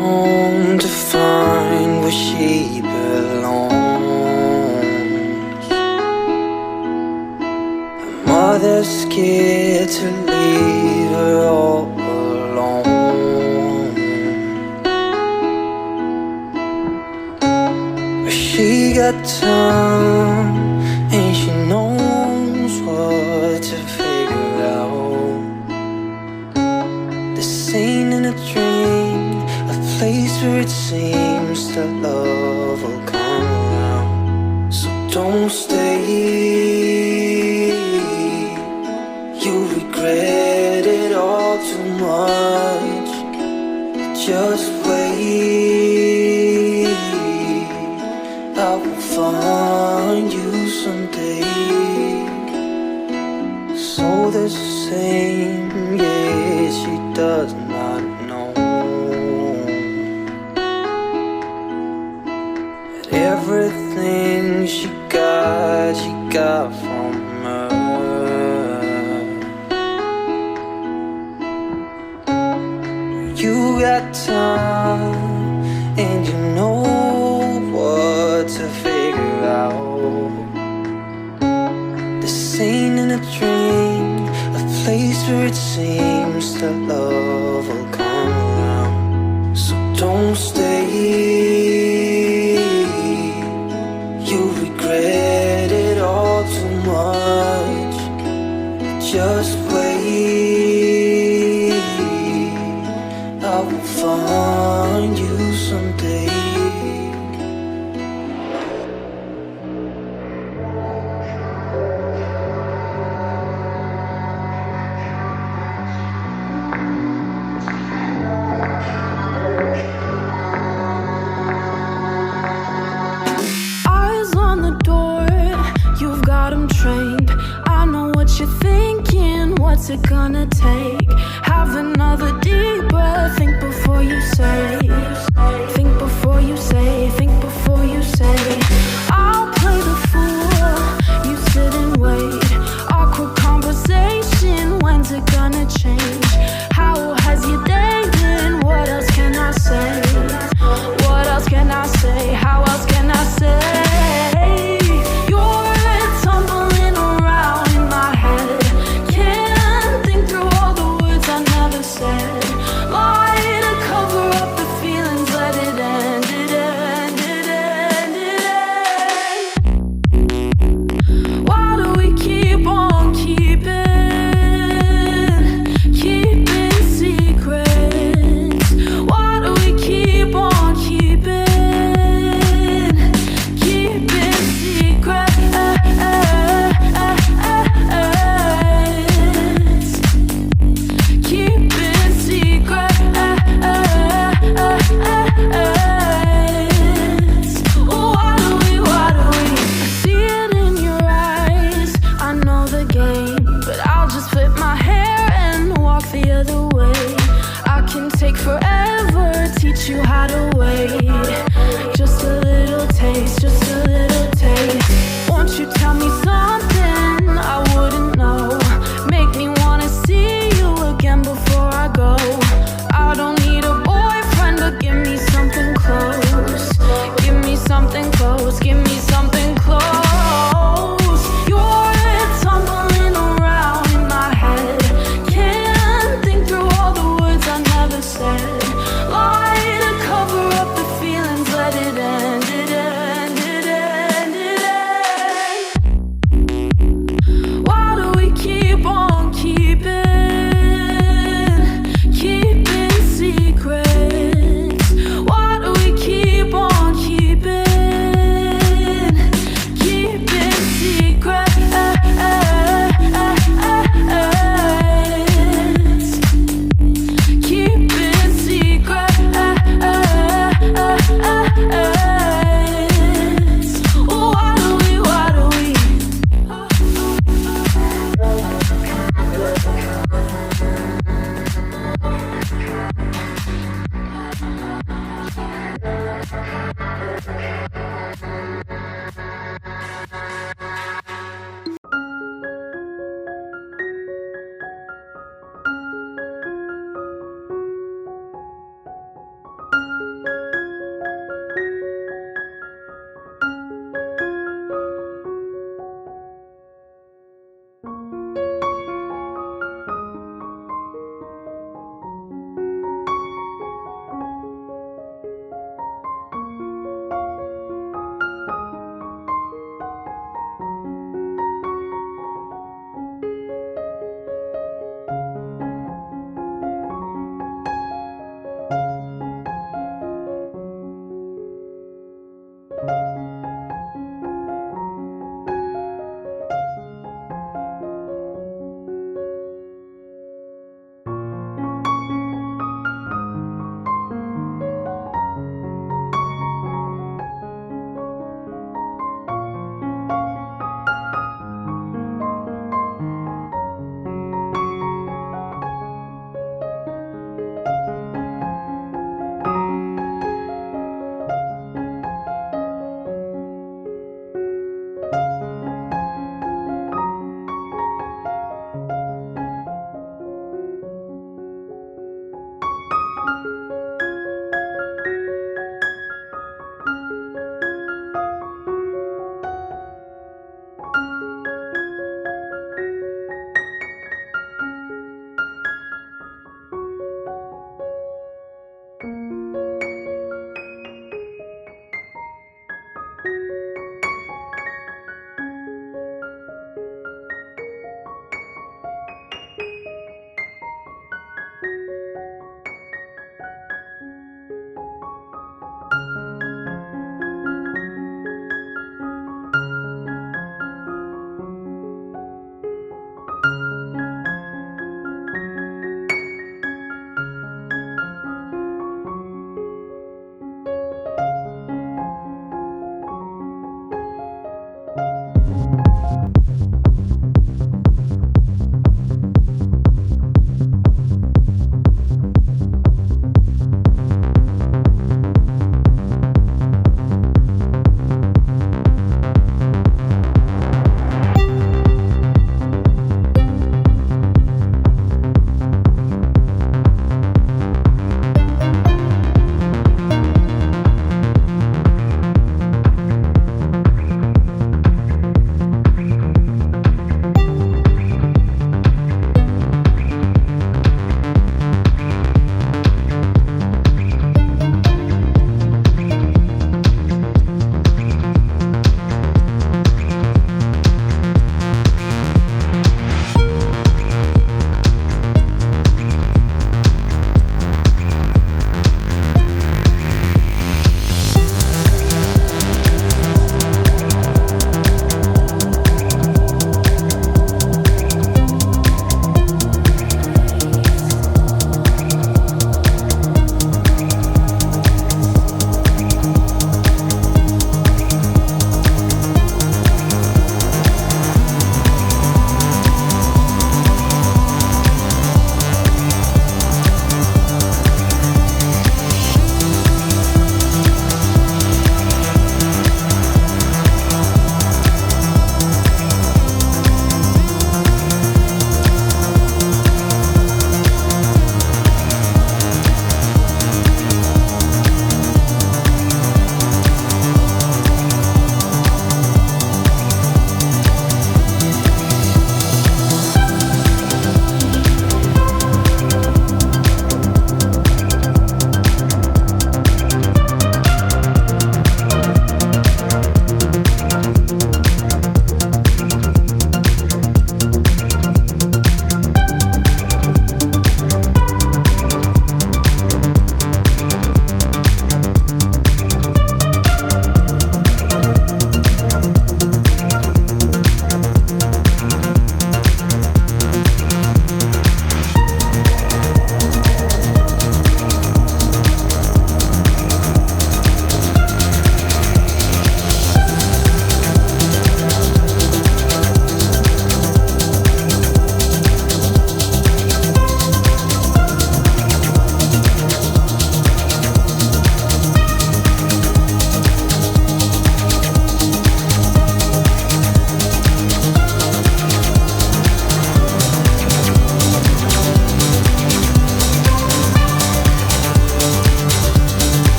home to find where she belongs. Her mother's scared to leave her all alone, but she got time and she knows what to figure out. This ain't in a dream, a place where it seems that love will come around. So don't stay, you'll regret it all too much. Just wait, I will find you someday. So the same, yeah, she does not know that everything she got from her. You got time and you know what to figure out. This ain't in a dream, a place where it seems that love will come around. So don't stay, you'll regret it all too much. Just wait, I will find you someday. Eyes on the door, you've got 'em trained. I know what you're thinking, what's it gonna take? Have another deep breath, think before you say. Think before you say, think before you say. I'll play the fool, you sit and wait. Awkward conversation, when's it gonna change? How has your day been? What else can I say? What else can I say? How else can I say? You're tumbling around in my head. Can't think through all the words I never said. Lie to cover up the feelings, let it end, it end, it end, it end. Why do we keep on keeping secrets? Why do we keep on keeping secrets? Keeping secrets. Why do we? I see it in your eyes, I know the game, but I'll just flip my hair and walk the other way. I can take forever, teach you how to wait. Just a little taste, just a little taste. Won't you tell me something I wouldn't know? Make me wanna see you again before I go. I don't need a boyfriend, but give me something close. Give me something close, give me something close. You're tumbling around in my head. Can't think through all the words I never said. Lie to cover up the feelings.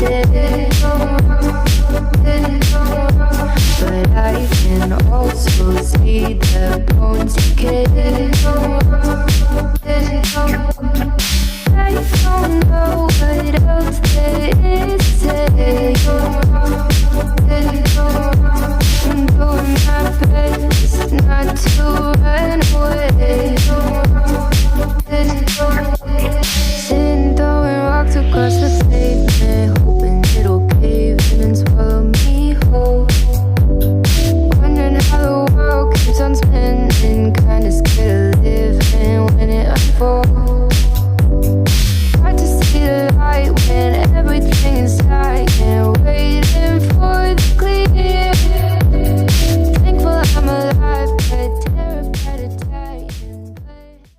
But I can also see the bones decay. I don't know what else there is to say. I'm doing my best not to